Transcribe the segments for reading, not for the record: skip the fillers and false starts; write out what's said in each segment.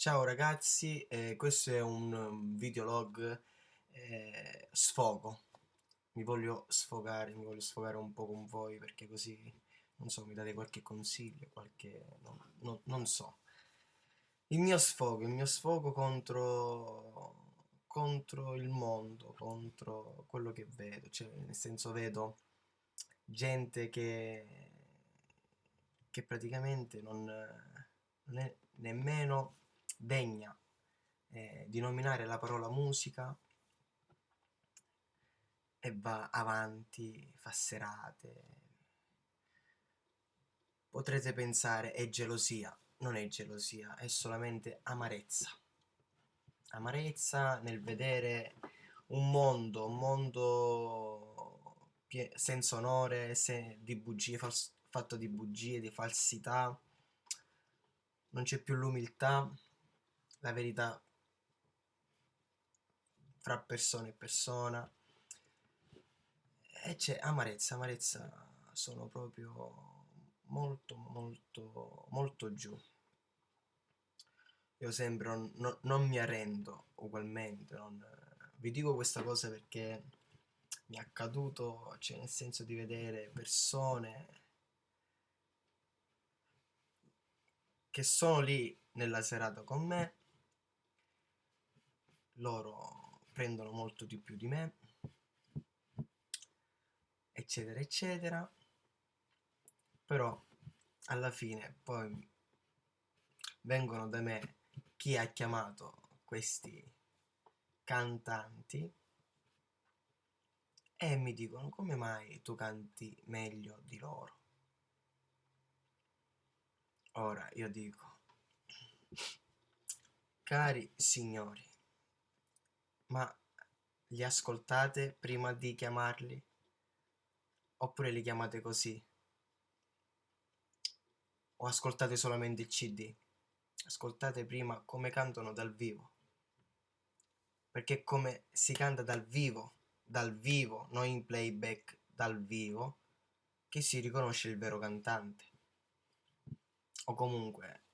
Ciao ragazzi, questo è un videolog sfogo. Mi voglio sfogare un po' con voi perché così, non so, mi date qualche consiglio, non so. Il mio sfogo contro il mondo, contro quello che vedo, cioè nel senso vedo gente che praticamente non è nemmeno degna di nominare la parola musica e va avanti, fa serate. Potrete pensare è gelosia, non è gelosia, è solamente amarezza. Amarezza nel vedere un mondo senza onore, di bugie, fatto di bugie, di falsità. Non c'è più l'umiltà, la verità fra persona e persona. E c'è amarezza, sono proprio molto, molto, molto giù. Io sempre non mi arrendo ugualmente, vi dico questa cosa perché mi è accaduto, cioè nel senso di vedere persone che sono lì nella serata con me, loro prendono molto di più di me, eccetera, eccetera, però alla fine poi vengono da me chi ha chiamato questi cantanti e mi dicono come mai tu canti meglio di loro. Ora io dico, cari signori, ma li ascoltate prima di chiamarli? Oppure li chiamate così? O ascoltate solamente il CD? Ascoltate prima come cantano dal vivo, perché come si canta dal vivo, non in playback, dal vivo, che si riconosce il vero cantante. O comunque,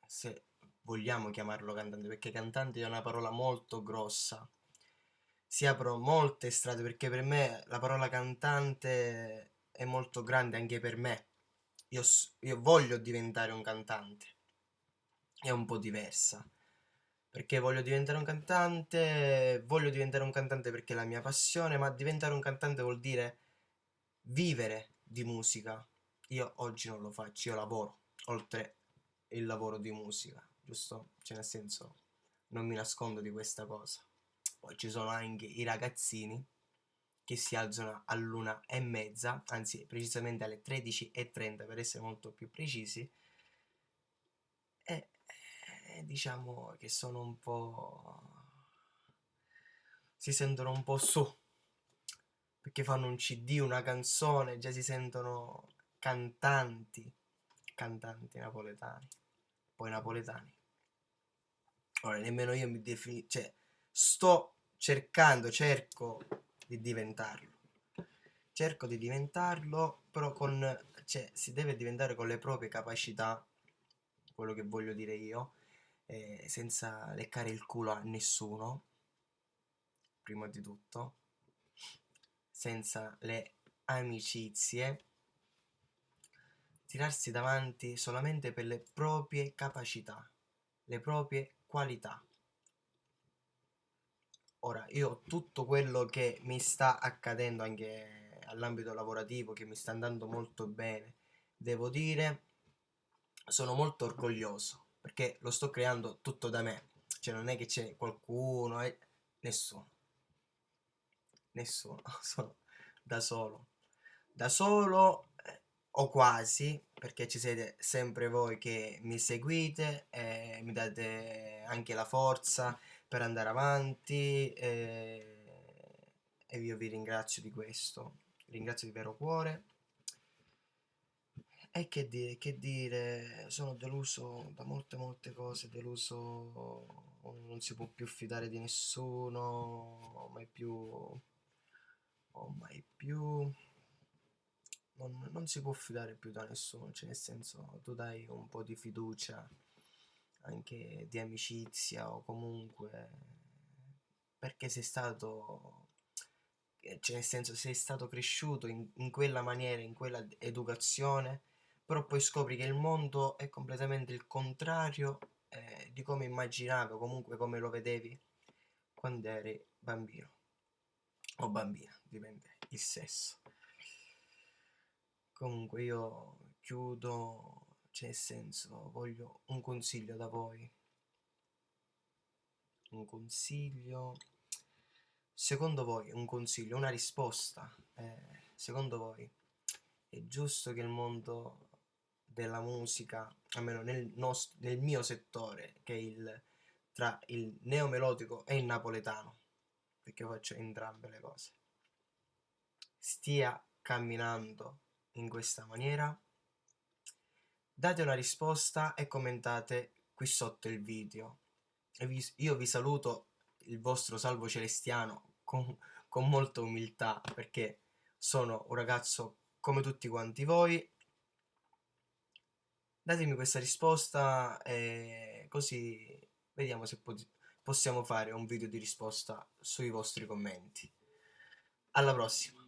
se vogliamo chiamarlo cantante, perché cantante è una parola molto grossa. Si aprono molte strade, perché per me la parola cantante è molto grande anche per me. Io voglio diventare un cantante, è un po' diversa. Perché voglio diventare un cantante perché è la mia passione, ma diventare un cantante vuol dire vivere di musica. Io oggi non lo faccio, io lavoro, oltre il lavoro di musica, giusto? Cioè nel senso, non mi nascondo di questa cosa. Poi ci sono anche i ragazzini che si alzano all'1:30, anzi precisamente alle 13:30 per essere molto più precisi, e diciamo che sono un po'... si sentono un po' su, perché fanno un CD, una canzone, già si sentono cantanti, cantanti napoletani, poi napoletani. Ora, nemmeno io mi definisco, cioè, cerco di diventarlo. Cerco di diventarlo, però cioè, si deve diventare con le proprie capacità, quello che voglio dire io, senza leccare il culo a nessuno, prima di tutto, senza le amicizie, tirarsi davanti solamente per le proprie capacità, le proprie qualità. Ora, io tutto quello che mi sta accadendo anche all'ambito lavorativo, che mi sta andando molto bene, devo dire, sono molto orgoglioso, perché lo sto creando tutto da me. Cioè non è che c'è qualcuno, nessuno, nessuno, sono da solo. Da solo, o quasi, perché ci siete sempre voi che mi seguite e mi date anche la forza per andare avanti e io vi ringrazio di questo, ringrazio di vero cuore. E che dire, sono deluso da molte molte cose, deluso, non si può più fidare di nessuno, mai più, oh, mai più, non si può fidare più da nessuno, cioè nel senso tu dai un po' di fiducia anche di amicizia o comunque perché sei stato, cioè nel senso sei stato cresciuto in quella maniera, in quella educazione, però poi scopri che il mondo è completamente il contrario di come immaginavi o comunque come lo vedevi quando eri bambino o bambina, dipende il sesso. Comunque io chiudo, cioè nel senso voglio un consiglio da voi, un consiglio. Secondo voi, un consiglio, una risposta, secondo voi è giusto che il mondo della musica, almeno nel mio settore, che è tra il neomelodico e il napoletano, perché faccio entrambe le cose, stia camminando in questa maniera? Date una risposta e commentate qui sotto il video. Io vi saluto, il vostro Salvo Celestiano, con molta umiltà, perché sono un ragazzo come tutti quanti voi. Datemi questa risposta e così vediamo se possiamo fare un video di risposta sui vostri commenti. Alla prossima!